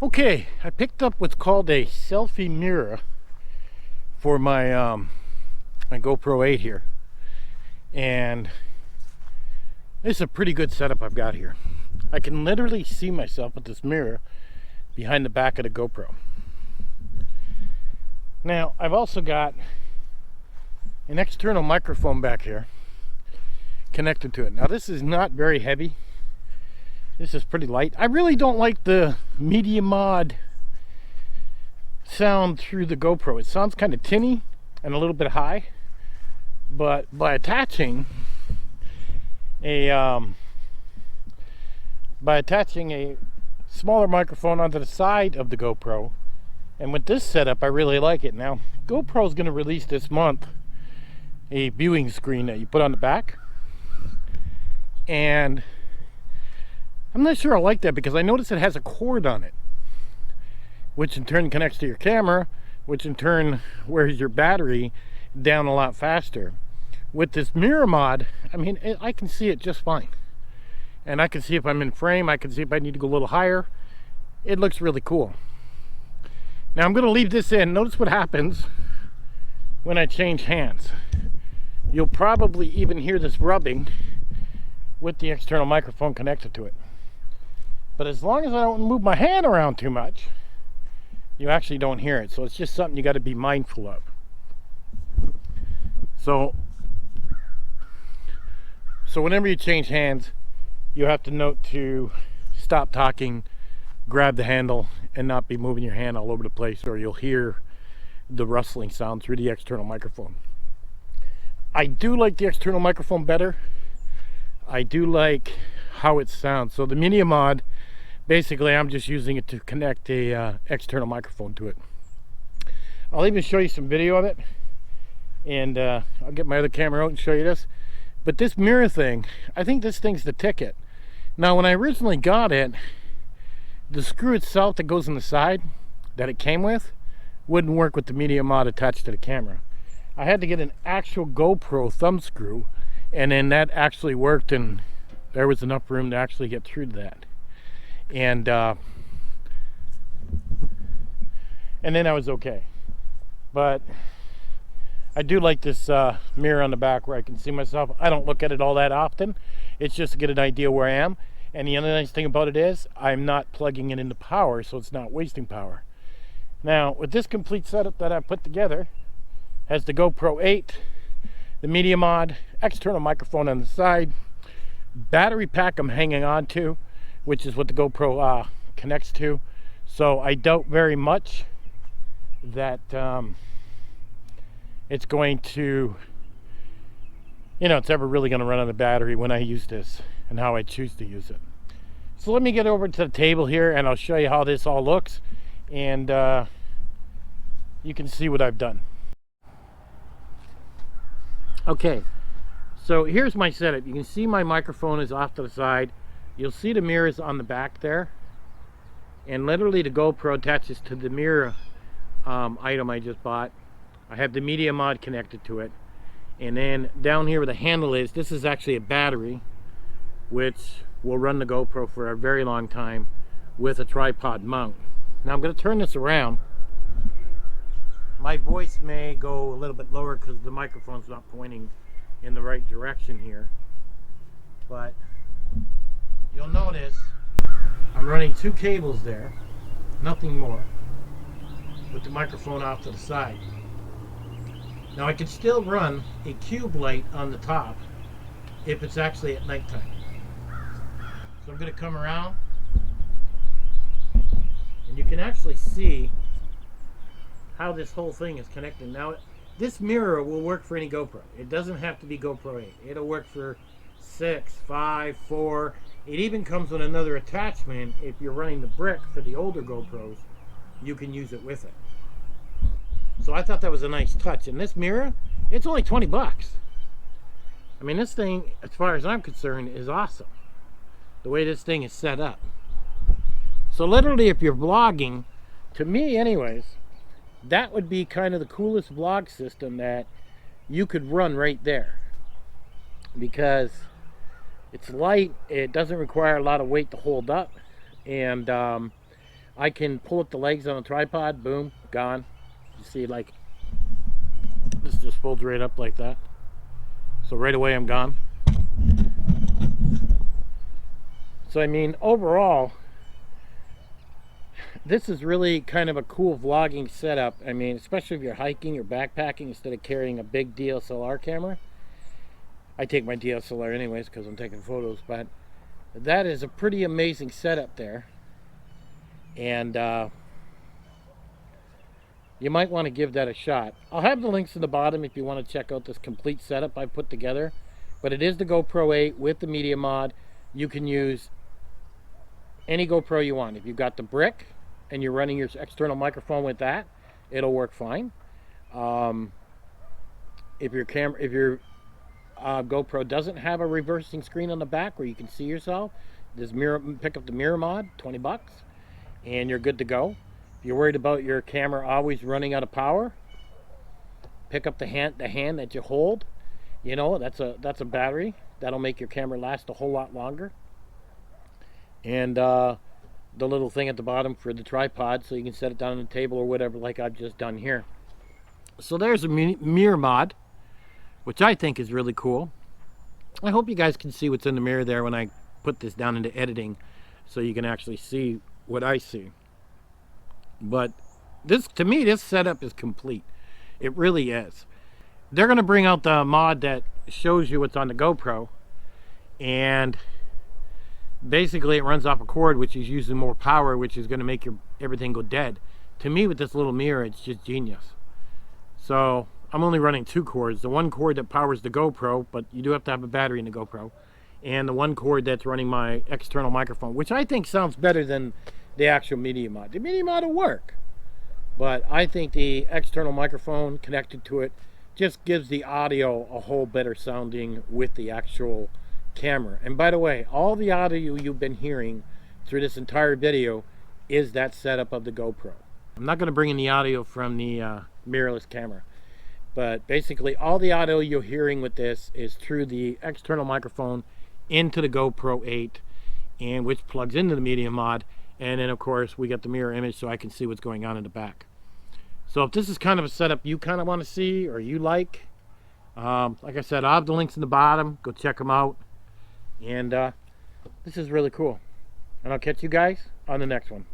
Okay, I picked up what's called a selfie mirror for my my GoPro 8 here, and this is a pretty good setup I've got here. I can literally see myself with this mirror behind the back of the GoPro. Now, I've also got an external microphone back here connected to it. Now, this is not very heavy. This is pretty light. I really don't like the VideoMicro sound through the GoPro. It sounds kind of tinny and a little bit high, but by attaching a smaller microphone onto the side of the GoPro, and with this setup, I really like it. Now, GoPro is going to release this month a viewing screen that you put on the back, and I'm not sure I like that because I notice it has a cord on it, which in turn connects to your camera, which in turn wears your battery down a lot faster. With this mirror mod, I mean, I can see it just fine. And I can see if I'm in frame, I can see if I need to go a little higher. It looks really cool. Now I'm going to leave this in. Notice what happens when I change hands. You'll probably even hear this rubbing with the external microphone connected to it. But as long as I don't move my hand around too much, you actually don't hear it. So it's just something you got to be mindful of. So whenever you change hands, you have to note to stop talking, grab the handle, and not be moving your hand all over the place, or you'll hear the rustling sound through the external microphone. I do like the external microphone better. I do like how it sounds. So the VideoMicro, basically I'm just using it to connect a external microphone to it. I'll even show you some video of it, and I'll get my other camera out and show you this. But this mirror thing, I think this thing's the ticket. Now, when I originally got it, the screw itself that goes on the side that it came with wouldn't work with the VideoMicro attached to the camera. I had to get an actual GoPro thumb screw, and then that actually worked, and there was enough room to actually get through to that. And then I was okay. But I do like this mirror on the back where I can see myself. I don't look at it all that often. It's just to get an idea where I am. And the other nice thing about it is I'm not plugging it into power, so it's not wasting power. Now, with this complete setup that I've put together, has the GoPro 8, the VideoMicro, external microphone on the side, battery pack I'm hanging on to, which is what the GoPro connects to. So I doubt very much that it's going to, it's ever really going to run out of battery when I use this and how I choose to use it. So let me get over to the table here and I'll show you how this all looks, and you can see what I've done. Okay, so here's my setup. You can see my microphone is off to the side. You'll see the mirrors on the back there, and literally the GoPro attaches to the mirror item I just bought. I have the VideoMicro connected to it, and then down here where the handle is, this is actually a battery which will run the GoPro for a very long time with a tripod mount. Now I'm going to turn this around. My voice may go a little bit lower because the microphone's not pointing in the right direction here, but you'll notice I'm running two cables there, nothing more, with the microphone off to the side. Now I could still run a cube light on the top if it's actually at nighttime. So I'm going to come around, and you can actually see how this whole thing is connected. Now, this mirror will work for any GoPro. It doesn't have to be GoPro 8. It'll work for 6, 5, 4. It even comes with another attachment. If you're running the brick for the older GoPros, you can use it with it. So I thought that was a nice touch. And this mirror, it's only 20 bucks. I mean, this thing, as far as I'm concerned, is awesome. The way this thing is set up. So literally, if you're vlogging, to me anyways, that would be kind of the coolest vlog system that you could run right there. Because it's light, it doesn't require a lot of weight to hold up, and I can pull up the legs on the tripod, boom, gone. You see, like, this just folds right up like that. So right away I'm gone. So I mean, overall, this is really kind of a cool vlogging setup. I mean, especially if you're hiking or backpacking instead of carrying a big DSLR camera. I take my DSLR anyways because I'm taking photos, but that is a pretty amazing setup there. And you might want to give that a shot. I'll have the links in the bottom if you want to check out this complete setup I put together. But it is the GoPro 8 with the media mod. You can use any GoPro you want. If you've got the brick and you're running your external microphone with that, it'll work fine. If your GoPro doesn't have a reversing screen on the back where you can see yourself, this mirror, pick up the mirror mod, 20 bucks, and you're good to go. If you're worried about your camera always running out of power, pick up the hand that you hold. You know, that's a battery. That'll make your camera last a whole lot longer. And the little thing at the bottom for the tripod, so you can set it down on the table or whatever, like I've just done here. So there's a mirror mod, which I think is really cool. I hope you guys can see what's in the mirror there when I put this down into editing, so you can actually see what I see. But this, to me, this setup is complete. It really is. They're going to bring out the mod that shows you what's on the GoPro, and basically it runs off a cord, which is using more power, which is going to make everything go dead. To me, with this little mirror, it's just genius. So I'm only running 2 cords. The one cord that powers the GoPro, but you do have to have a battery in the GoPro, and the one cord that's running my external microphone, which I think sounds better than the actual media mod. The media mod will work, but I think the external microphone connected to it just gives the audio a whole better sounding with the actual camera. And by the way, all the audio you've been hearing through this entire video is that setup of the GoPro. I'm not going to bring in the audio from the mirrorless camera, but basically all the audio you're hearing with this is through the external microphone into the GoPro 8, and which plugs into the media mod. And then of course we got the mirror image so I can see what's going on in the back. So if this is kind of a setup you kind of want to see or you like I said, I'll have the links in the bottom. Go check them out. And this is really cool. And I'll catch you guys on the next one.